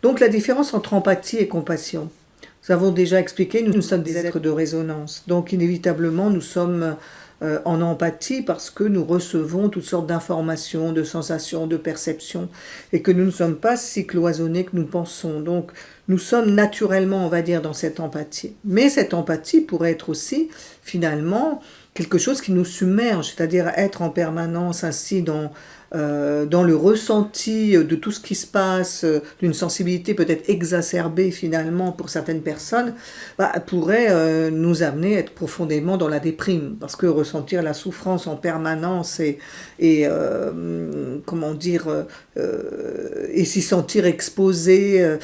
Donc la différence entre empathie et compassion. Nous avons déjà expliqué, nous sommes des êtres de résonance. Donc inévitablement, nous sommes en empathie parce que nous recevons toutes sortes d'informations, de sensations, de perceptions, et que nous ne sommes pas si cloisonnés que nous pensons. Donc nous sommes naturellement, on va dire, dans cette empathie. Mais cette empathie pourrait être aussi, finalement, quelque chose qui nous submerge, c'est-à-dire être en permanence ainsi dans le ressenti de tout ce qui se passe, d'une sensibilité peut-être exacerbée finalement pour certaines personnes, pourrait nous amener à être profondément dans la déprime, parce que ressentir la souffrance en permanence et comment dire, et s'y sentir exposé,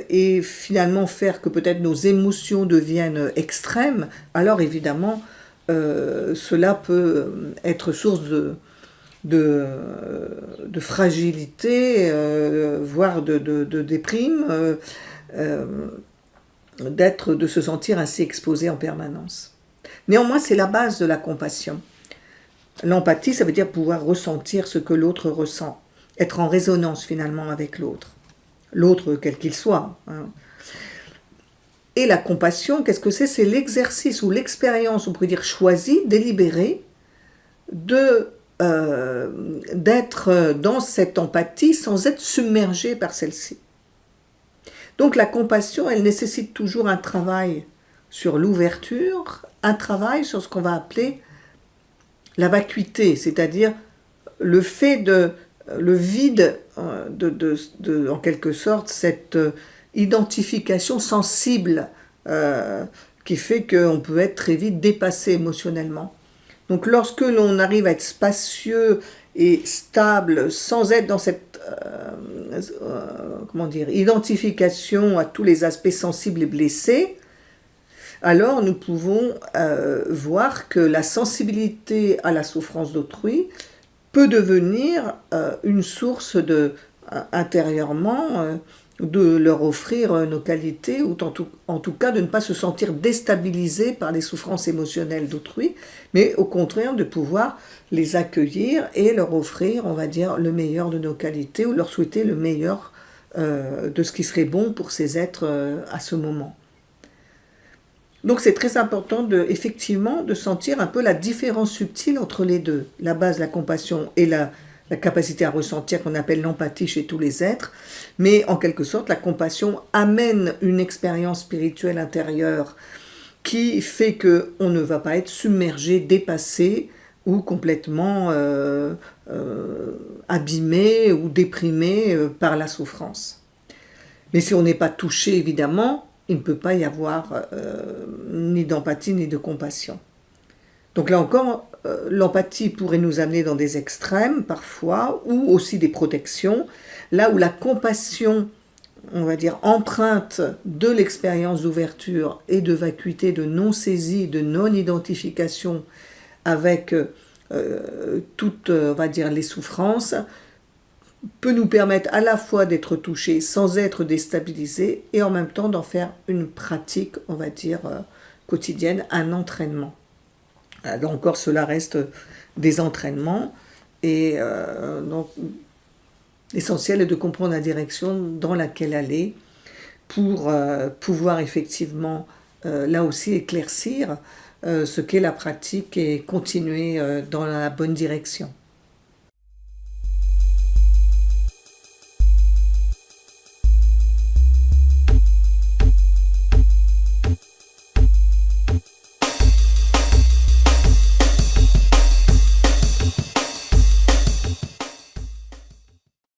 et finalement faire que peut-être nos émotions deviennent extrêmes, alors évidemment, cela peut être source de fragilité, voire de déprime, de se sentir ainsi exposé en permanence. Néanmoins, c'est la base de la compassion. L'empathie, ça veut dire pouvoir ressentir ce que l'autre ressent, être en résonance finalement avec l'autre quel qu'il soit. Et la compassion, qu'est-ce que c'est? C'est l'exercice ou l'expérience, on pourrait dire choisie, délibérée, d'être dans cette empathie sans être submergé par celle-ci. Donc la compassion, elle nécessite toujours un travail sur l'ouverture, un travail sur ce qu'on va appeler la vacuité, c'est-à-dire le vide en quelque sorte, cette identification sensible qui fait qu'on peut être très vite dépassé émotionnellement. Donc lorsque l'on arrive à être spacieux et stable sans être dans cette identification à tous les aspects sensibles et blessés, alors nous pouvons voir que la sensibilité à la souffrance d'autrui peut devenir une source intérieurement de leur offrir nos qualités, ou en tout cas de ne pas se sentir déstabilisés par les souffrances émotionnelles d'autrui, mais au contraire de pouvoir les accueillir et leur offrir, on va dire, le meilleur de nos qualités, ou leur souhaiter le meilleur de ce qui serait bon pour ces êtres à ce moment. Donc c'est très important effectivement de sentir un peu la différence subtile entre les deux, la base, la compassion et la capacité à ressentir qu'on appelle l'empathie chez tous les êtres, mais en quelque sorte la compassion amène une expérience spirituelle intérieure qui fait qu'on ne va pas être submergé, dépassé ou complètement abîmé ou déprimé par la souffrance. Mais si on n'est pas touché évidemment, il ne peut pas y avoir ni d'empathie ni de compassion. Donc là encore, l'empathie pourrait nous amener dans des extrêmes parfois, ou aussi des protections, là où la compassion, on va dire, empreinte de l'expérience d'ouverture et de vacuité, de non-saisie, de non-identification avec toutes, on va dire, les souffrances, peut nous permettre à la fois d'être touchés sans être déstabilisés et en même temps d'en faire une pratique, on va dire, quotidienne, un entraînement. Là encore, cela reste des entraînements et donc l'essentiel est de comprendre la direction dans laquelle aller pour pouvoir effectivement là aussi éclaircir ce qu'est la pratique et continuer dans la bonne direction.